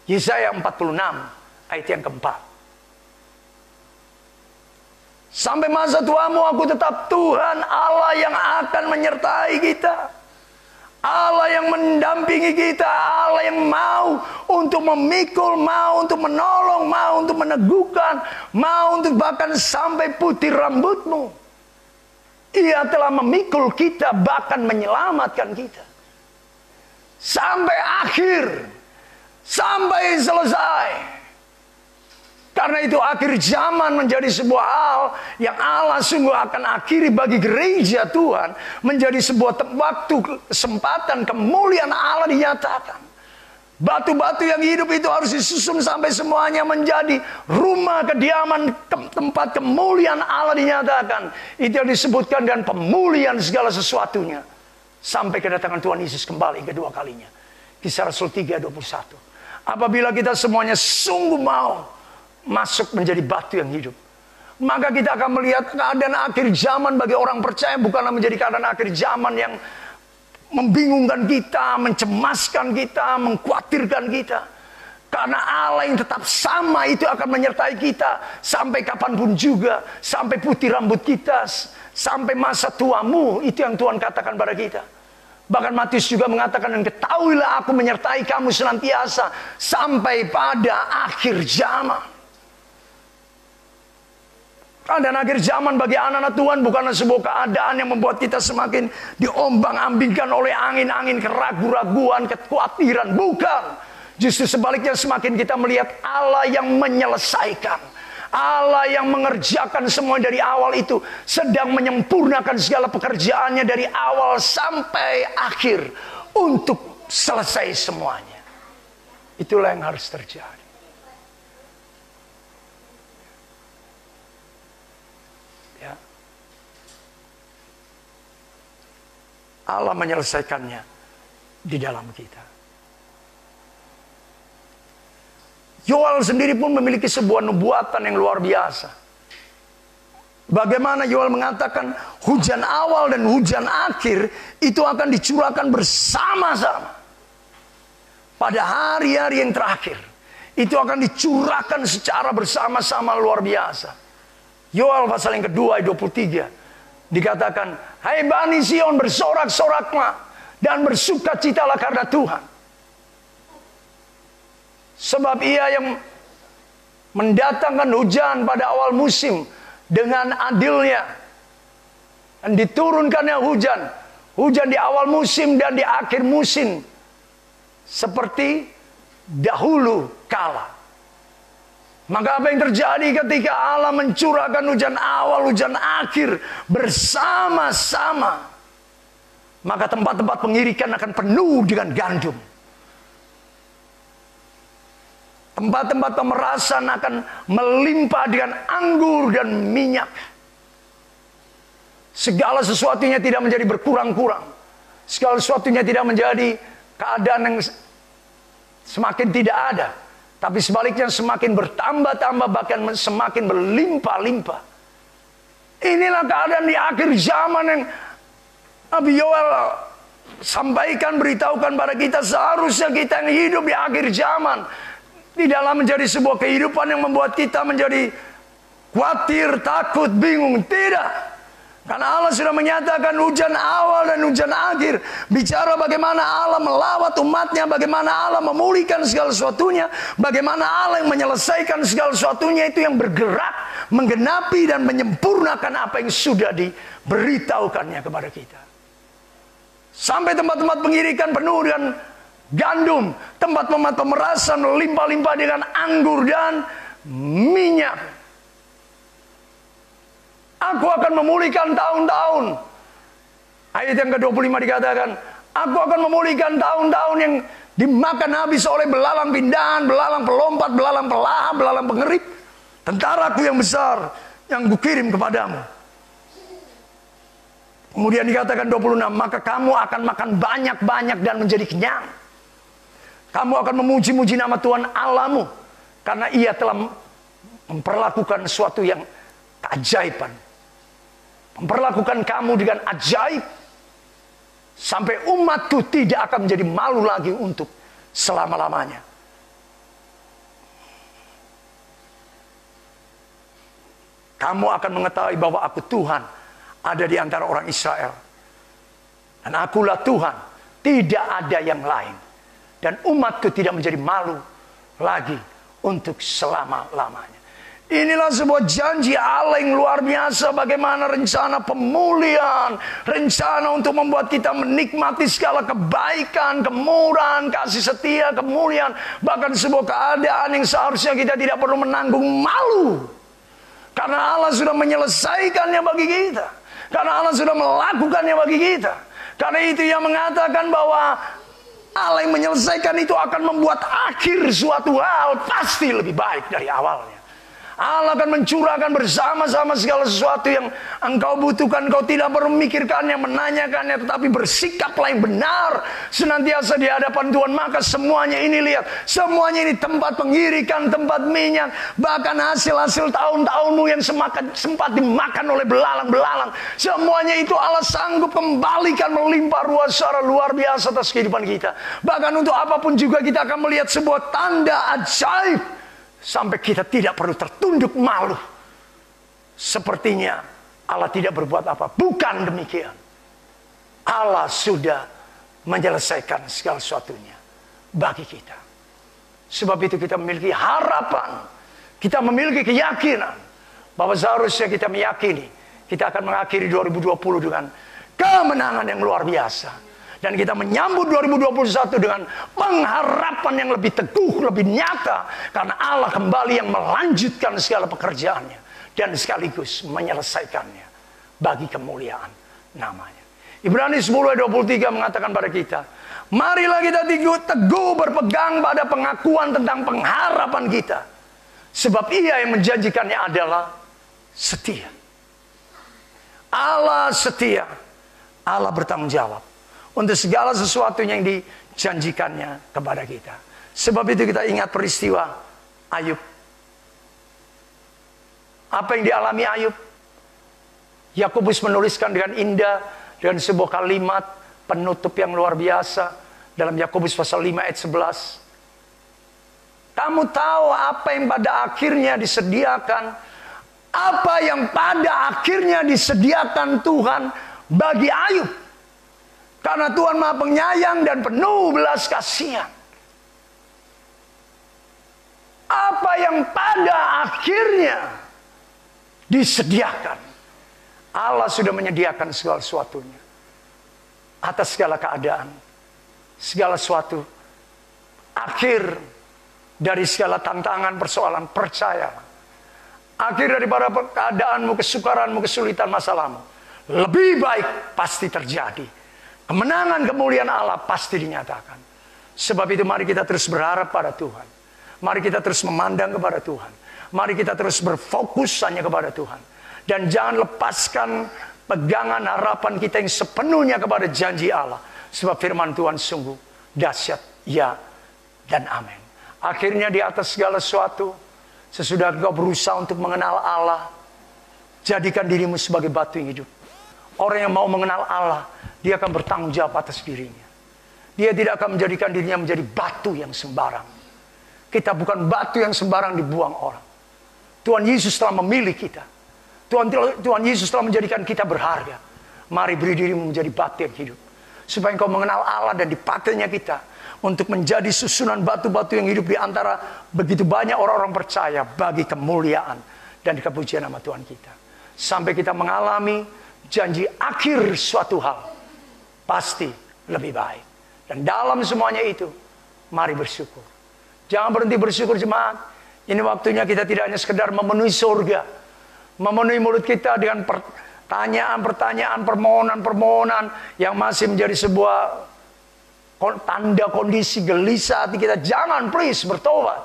Yesaya 46 ayat yang keempat. Sampai masa tuamu aku tetap Tuhan Allah yang akan menyertai kita. Allah yang mendampingi kita. Allah yang mau untuk memikul, mau untuk menolong, mau untuk meneguhkan, mau untuk bahkan sampai putih rambutmu. Ia telah memikul kita, bahkan menyelamatkan kita. Sampai akhir. Sampai selesai. Karena itu akhir zaman menjadi sebuah hal yang Allah sungguh akan akhiri bagi gereja Tuhan. Menjadi sebuah waktu, kesempatan, kemuliaan Allah dinyatakan. Batu-batu yang hidup itu harus disusun sampai semuanya menjadi rumah kediaman, tempat kemuliaan Allah dinyatakan. Itu yang disebutkan dengan pemulihan segala sesuatunya. Sampai kedatangan Tuhan Yesus kembali kedua kalinya. Kisah Rasul 3:21. Apabila kita semuanya sungguh mau masuk menjadi batu yang hidup, maka kita akan melihat keadaan akhir zaman bagi orang percaya bukanlah menjadi keadaan akhir zaman yang membingungkan kita, mencemaskan kita, mengkhawatirkan kita. Karena Allah yang tetap sama itu akan menyertai kita sampai kapanpun juga, sampai putih rambut kita, sampai masa tuamu. Itu yang Tuhan katakan pada kita. Bahkan Matius juga mengatakan, dan ketahuilah aku menyertai kamu senantiasa sampai pada akhir zaman. Keadaan akhir zaman bagi anak-anak Tuhan bukanlah sebuah keadaan yang membuat kita semakin diombang-ambingkan oleh angin-angin keraguan-raguan, kekhawatiran. Bukan. Justru sebaliknya semakin kita melihat Allah yang menyelesaikan. Allah yang mengerjakan semua dari awal itu. Sedang menyempurnakan segala pekerjaannya dari awal sampai akhir. Untuk selesai semuanya. Itulah yang harus terjadi. Allah menyelesaikannya di dalam kita. Yoel sendiri pun memiliki sebuah nubuatan yang luar biasa. Bagaimana Yoel mengatakan hujan awal dan hujan akhir itu akan dicurahkan bersama-sama. Pada hari-hari yang terakhir itu akan dicurahkan secara bersama-sama luar biasa. Yoel pasal yang kedua ayat 23. Dikatakan, hai Bani Sion bersorak-soraklah dan bersukacitalah karena Tuhan. Sebab ia yang mendatangkan hujan pada awal musim dengan adilnya. Dan diturunkannya hujan. Hujan di awal musim dan di akhir musim. Seperti dahulu kala. Maka apa yang terjadi ketika Allah mencurahkan hujan awal, hujan akhir bersama-sama? Maka tempat-tempat pengirikan akan penuh dengan gandum. Tempat-tempat pemerasan akan melimpah dengan anggur dan minyak. Segala sesuatunya tidak menjadi berkurang-kurang. Segala sesuatunya tidak menjadi keadaan yang semakin tidak ada. Tapi sebaliknya semakin bertambah-tambah, bahkan semakin berlimpah-limpah. Inilah keadaan di akhir zaman yang Nabi Yoel sampaikan, beritahukan pada kita. Seharusnya kita yang hidup di akhir zaman tidaklah menjadi sebuah kehidupan yang membuat kita menjadi khawatir, takut, bingung. Tidak. Karena Allah sudah menyatakan hujan awal dan hujan akhir. Bicara bagaimana Allah melawat umatnya. Bagaimana Allah memulihkan segala sesuatunya. Bagaimana Allah yang menyelesaikan segala sesuatunya. Itu yang bergerak, menggenapi dan menyempurnakan apa yang sudah diberitahukannya kepada kita. Sampai tempat-tempat pengirikan penuh dengan gandum. Tempat-tempat pemerasan melimpah-limpah dengan anggur dan minyak. Aku akan memulihkan tahun-tahun. Ayat yang ke-25 dikatakan, aku akan memulihkan tahun-tahun yang dimakan habis oleh belalang pindahan, belalang pelompat, belalang pelahap, belalang pengerip. Tentaraku yang besar yang kukirim kepadamu. Kemudian dikatakan 26, maka kamu akan makan banyak-banyak dan menjadi kenyang. Kamu akan memuji-muji nama Tuhan Allahmu, karena ia telah memperlakukan sesuatu yang keajaiban. Memperlakukan kamu dengan ajaib. Sampai umatku tidak akan menjadi malu lagi untuk selama-lamanya. Kamu akan mengetahui bahwa aku Tuhan ada di antara orang Israel. Dan akulah Tuhan, tidak ada yang lain. Dan umatku tidak menjadi malu lagi untuk selama-lamanya. Inilah sebuah janji Allah yang luar biasa. Bagaimana rencana pemulihan, rencana untuk membuat kita menikmati segala kebaikan, kemurahan, kasih setia, kemuliaan. Bahkan sebuah keadaan yang seharusnya kita tidak perlu menanggung malu. Karena Allah sudah menyelesaikannya bagi kita. Karena Allah sudah melakukannya bagi kita. Karena itu yang mengatakan bahwa Allah yang menyelesaikan itu akan membuat akhir suatu hal pasti lebih baik dari awalnya. Allah akan mencurahkan bersama-sama segala sesuatu yang engkau butuhkan. Engkau tidak perlu memikirkannya, menanyakannya, tetapi bersikaplah yang benar senantiasa di hadapan Tuhan. Maka semuanya ini, lihat, semuanya ini tempat pengirikan, tempat minyak, bahkan hasil-hasil tahun-tahunmu yang sempat dimakan oleh belalang-belalang, semuanya itu Allah sanggup kembalikan melimpah ruah secara luar biasa atas kehidupan kita. Bahkan untuk apapun juga kita akan melihat sebuah tanda ajaib. Sampai kita tidak perlu tertunduk malu. Sepertinya Allah tidak berbuat apa. Bukan demikian. Allah sudah menyelesaikan segala sesuatunya bagi kita. Sebab itu kita memiliki harapan. Kita memiliki keyakinan bahwa seharusnya kita meyakini kita akan mengakhiri 2020 dengan kemenangan yang luar biasa. Dan kita menyambut 2021 dengan pengharapan yang lebih teguh, lebih nyata. Karena Allah kembali yang melanjutkan segala pekerjaannya. Dan sekaligus menyelesaikannya bagi kemuliaan namanya. Ibrani 10 ayat 23 mengatakan pada kita, marilah kita teguh berpegang pada pengakuan tentang pengharapan kita. Sebab ia yang menjanjikannya adalah setia. Allah setia. Allah bertanggung jawab untuk segala sesuatu yang dijanjikannya kepada kita. Sebab itu kita ingat peristiwa Ayub. Apa yang dialami Ayub? Yakobus menuliskan dengan indah, dengan sebuah kalimat penutup yang luar biasa. Dalam Yakobus pasal 5 ayat 11. Kamu tahu apa yang pada akhirnya disediakan. Apa yang pada akhirnya disediakan Tuhan bagi Ayub. Karena Tuhan Maha Penyayang dan penuh belas kasihan. Apa yang pada akhirnya disediakan. Allah sudah menyediakan segala sesuatunya. Atas segala keadaan. Segala sesuatu. Akhir dari segala tantangan, persoalan, percaya. Akhir daripada keadaanmu, kesukaranmu, kesulitan, masalahmu. Lebih baik pasti terjadi. Kemenangan, kemuliaan Allah pasti dinyatakan. Sebab itu mari kita terus berharap pada Tuhan. Mari kita terus memandang kepada Tuhan. Mari kita terus berfokus hanya kepada Tuhan. Dan jangan lepaskan pegangan harapan kita yang sepenuhnya kepada janji Allah. Sebab firman Tuhan sungguh dahsyat, ya dan amin. Akhirnya di atas segala sesuatu, sesudah engkau berusaha untuk mengenal Allah, jadikan dirimu sebagai batu yang hidup. Orang yang mau mengenal Allah, dia akan bertanggung jawab atas dirinya. Dia tidak akan menjadikan dirinya menjadi batu yang sembarang. Kita bukan batu yang sembarang dibuang orang. Tuhan Yesus telah memilih kita. Tuhan Yesus telah menjadikan kita berharga. Mari beri dirimu menjadi batu yang hidup. Supaya engkau mengenal Allah dan dipakainya kita untuk menjadi susunan batu-batu yang hidup di antara begitu banyak orang-orang percaya bagi kemuliaan dan kepujian nama Tuhan kita. Sampai kita mengalami janji akhir suatu hal pasti lebih baik. Dan dalam semuanya itu, mari bersyukur. Jangan berhenti bersyukur jemaat. Ini waktunya kita tidak hanya sekedar memenuhi surga, memenuhi mulut kita dengan pertanyaan-pertanyaan, permohonan-permohonan yang masih menjadi sebuah tanda kondisi gelisah hati kita. Jangan, please, bertobat.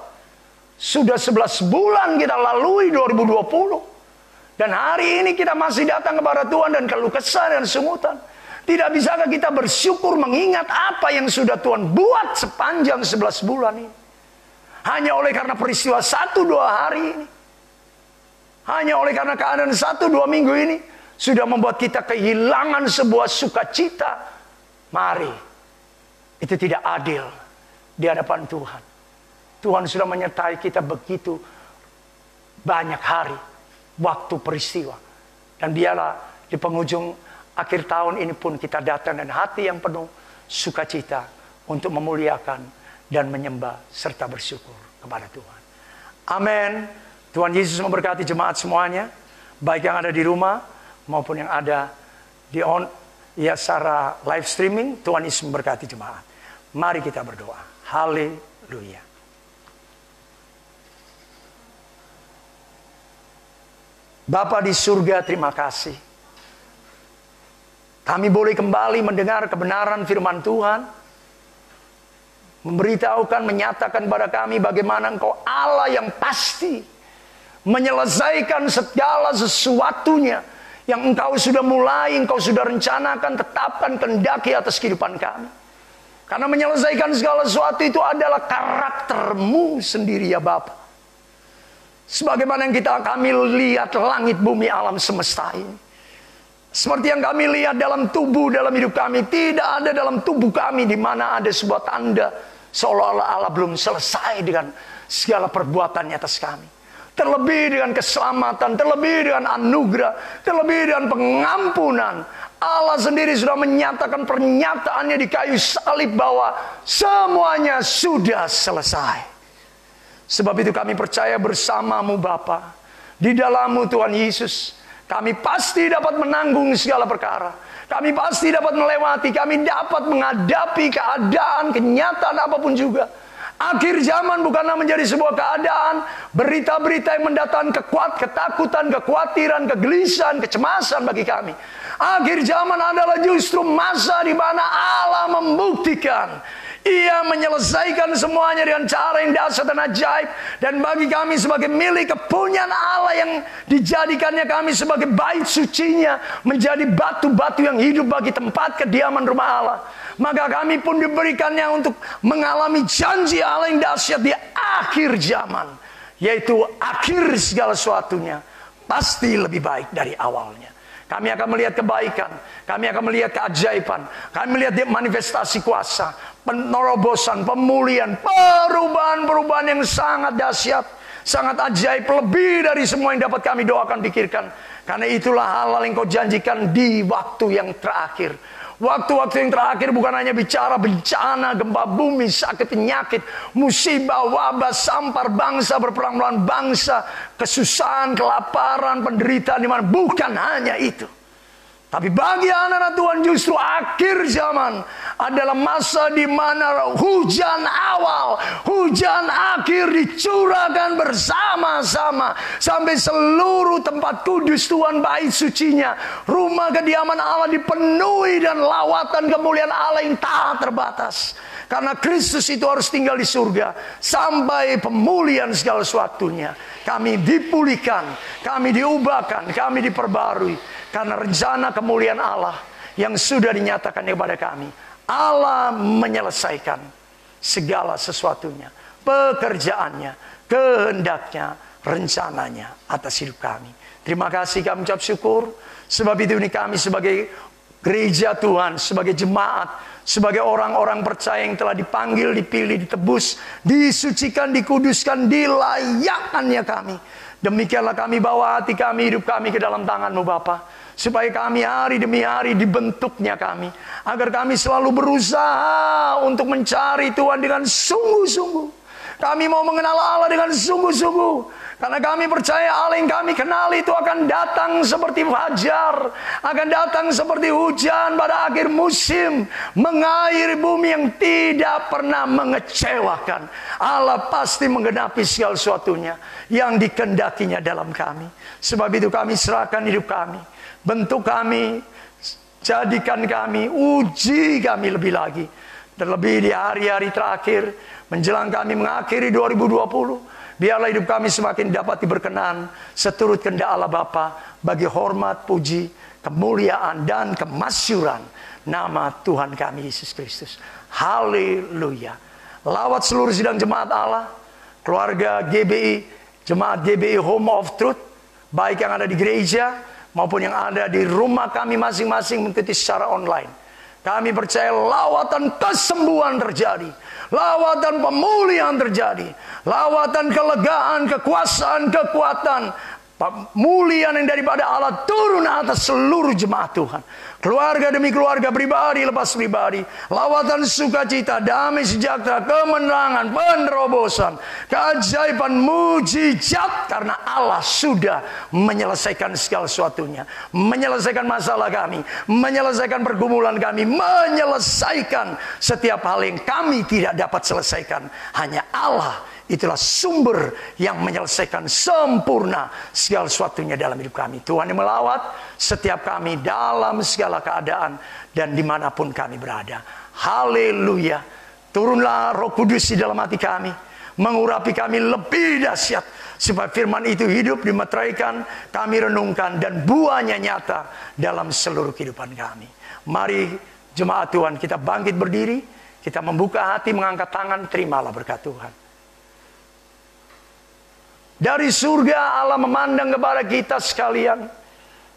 Sudah 11 bulan kita lalui 2020. Dan hari ini kita masih datang kepada Tuhan dan keluh kesah dan sungutan. Tidak bisakah kita bersyukur mengingat apa yang sudah Tuhan buat sepanjang 11 bulan ini? Hanya oleh karena peristiwa 1-2 hari ini. Hanya oleh karena keadaan 1-2 minggu ini sudah membuat kita kehilangan sebuah sukacita. Mari, itu tidak adil di hadapan Tuhan. Tuhan sudah menyertai kita begitu banyak hari, waktu peristiwa. Dan biarlah di penghujung akhir tahun ini pun kita datang dan hati yang penuh sukacita untuk memuliakan dan menyembah serta bersyukur kepada Tuhan. Amin. Tuhan Yesus memberkati jemaat semuanya, baik yang ada di rumah maupun yang ada di secara live streaming. Tuhan Yesus memberkati jemaat. Mari kita berdoa. Haleluya. Bapa di surga, terima kasih. Kami boleh kembali mendengar kebenaran firman Tuhan. Memberitahukan, menyatakan pada kami bagaimana Engkau Allah yang pasti menyelesaikan segala sesuatunya yang Engkau sudah mulai, Engkau sudah rencanakan, tetapkan, kehendaki atas kehidupan kami. Karena menyelesaikan segala sesuatu itu adalah karakter-Mu sendiri ya Bapa. Sebagaimana yang kami lihat langit bumi alam semesta ini. Seperti yang kami lihat dalam tubuh, dalam hidup kami. Tidak ada dalam tubuh kami di mana ada sebuah tanda seolah-olah Allah belum selesai dengan segala perbuatannya atas kami. Terlebih dengan keselamatan, terlebih dengan anugerah, terlebih dengan pengampunan. Allah sendiri sudah menyatakan pernyataannya di kayu salib bahwa semuanya sudah selesai. Sebab itu kami percaya bersama-Mu Bapa. Di dalam-Mu Tuhan Yesus, kami pasti dapat menanggung segala perkara. Kami pasti dapat melewati, kami dapat menghadapi keadaan, kenyataan apapun juga. Akhir zaman bukanlah menjadi sebuah keadaan, berita-berita yang mendatangkan ketakutan, kekhawatiran, kegelisahan, kecemasan bagi kami. Akhir zaman adalah justru masa di mana Allah membuktikan Ia menyelesaikan semuanya dengan cara yang dahsyat dan ajaib. Dan bagi kami sebagai milik kepunyaan Allah yang dijadikannya kami sebagai bait sucinya, menjadi batu-batu yang hidup bagi tempat kediaman rumah Allah. Maka kami pun diberikannya untuk mengalami janji Allah yang dahsyat di akhir zaman. Yaitu akhir segala sesuatunya pasti lebih baik dari awalnya. Kami akan melihat kebaikan, kami akan melihat keajaiban, kami melihat manifestasi kuasa, penerobosan, pemulihan, perubahan-perubahan yang sangat dahsyat, sangat ajaib, lebih dari semua yang dapat kami doakan, pikirkan. Karena itulah hal-hal yang Kau janjikan di waktu yang terakhir. Waktu-waktu yang terakhir bukan hanya bicara bencana, gempa bumi, sakit penyakit, musibah, wabah, sampar bangsa, berperang melawan bangsa, kesusahan, kelaparan, penderitaan di mana. Bukan hanya itu. Tapi bagi anak-anak Tuhan justru akhir zaman adalah masa di mana hujan awal, hujan akhir dicurahkan bersama-sama sampai seluruh tempat kudus Tuhan, bait sucinya, rumah kediaman Allah dipenuhi dan lawatan kemuliaan Allah yang tak terbatas. Karena Kristus itu harus tinggal di surga sampai pemulihan segala sesuatunya. Kami dipulihkan, kami diubahkan, kami diperbarui. Karena rencana kemuliaan Allah yang sudah dinyatakan kepada kami. Allah menyelesaikan segala sesuatunya, pekerjaannya, kehendaknya, rencananya atas hidup kami. Terima kasih, kami ucap syukur. Sebab itu ini kami sebagai gereja Tuhan, sebagai jemaat, sebagai orang-orang percaya yang telah dipanggil, dipilih, ditebus, disucikan, dikuduskan, dilayakkannya kami. Demikianlah kami bawa hati kami, hidup kami ke dalam tangan-Mu Bapa. Supaya kami hari demi hari dibentuknya kami. Agar kami selalu berusaha untuk mencari Tuhan dengan sungguh-sungguh. Kami mau mengenal Allah dengan sungguh-sungguh. Karena kami percaya Allah yang kami kenal itu akan datang seperti fajar. Akan datang seperti hujan pada akhir musim. Mengairi bumi yang tidak pernah mengecewakan. Allah pasti menggenapi segala sesuatunya yang dikehendakinya dalam kami. Sebab itu kami serahkan hidup kami. Bentuk kami, jadikan kami, uji kami lebih lagi. Terlebih di hari-hari terakhir, menjelang kami mengakhiri 2020, biarlah hidup kami semakin dapat diberkenan seturut kehendak Allah Bapa, bagi hormat, puji, kemuliaan, dan kemasyuran nama Tuhan kami Yesus Kristus. Haleluya. Lawat seluruh sidang jemaat Allah, keluarga GBI, jemaat GBI Home of Truth, baik yang ada di gereja maupun yang ada di rumah kami masing-masing mengikuti secara online. Kami percaya lawatan kesembuhan terjadi, lawatan pemulihan terjadi, lawatan kelegaan, kekuasaan, kekuatan, pemulihan yang daripada Allah turun atas seluruh jemaat Tuhan. Keluarga demi keluarga, pribadi lepas pribadi. Lawatan sukacita, damai sejahtera, kemenangan, penerobosan, keajaiban, mujizat. Karena Allah sudah menyelesaikan segala sesuatunya. Menyelesaikan masalah kami, menyelesaikan pergumulan kami, menyelesaikan setiap hal yang kami tidak dapat selesaikan. Hanya Allah, itulah sumber yang menyelesaikan sempurna segala sesuatunya dalam hidup kami. Tuhan yang melawat setiap kami dalam segala keadaan dan dimanapun kami berada. Haleluya. Turunlah Roh Kudus di dalam hati kami, mengurapi kami lebih dahsyat, supaya firman itu hidup, dimeteraikan, kami renungkan, dan buahnya nyata dalam seluruh kehidupan kami. Mari jemaat Tuhan, kita bangkit berdiri, kita membuka hati, mengangkat tangan, terimalah berkat Tuhan. Dari surga Allah memandang kepada kita sekalian.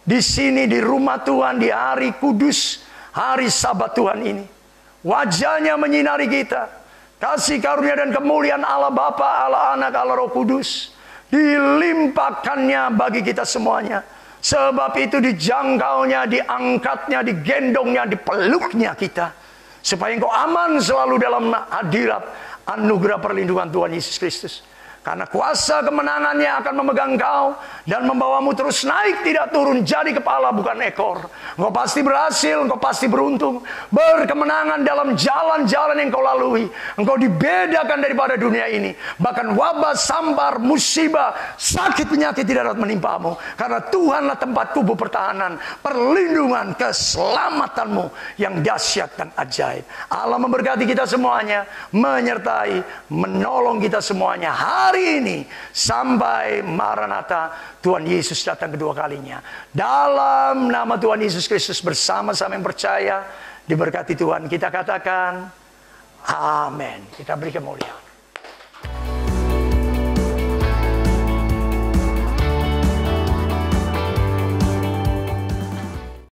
Di sini di rumah Tuhan, di hari kudus, hari Sabat Tuhan ini. Wajahnya menyinari kita. Kasih karunia dan kemuliaan Allah Bapa, Allah Anak, Allah Roh Kudus dilimpahkannya bagi kita semuanya. Sebab itu dijangkaunya, diangkatnya, digendongnya, dipeluknya kita. Supaya engkau aman selalu dalam hadirat anugerah perlindungan Tuhan Yesus Kristus. Karena kuasa kemenangannya akan memegang engkau dan membawamu terus naik, tidak turun, jadi kepala bukan ekor. Engkau pasti berhasil, engkau pasti beruntung, berkemenangan dalam jalan-jalan yang engkau lalui. Engkau dibedakan daripada dunia ini. Bahkan wabah, sambar, musibah, sakit, penyakit tidak dapat menimpamu. Karena Tuhanlah tempat tubuh pertahanan, perlindungan, keselamatanmu yang dahsyat dan ajaib. Allah memberkati kita semuanya, menyertai, menolong kita semuanya hari ini sampai Maranatha, Tuhan Yesus datang kedua kalinya. Dalam nama Tuhan Yesus Kristus, bersama-sama yang percaya, diberkati Tuhan, kita katakan amin. Kita beri kemuliaan.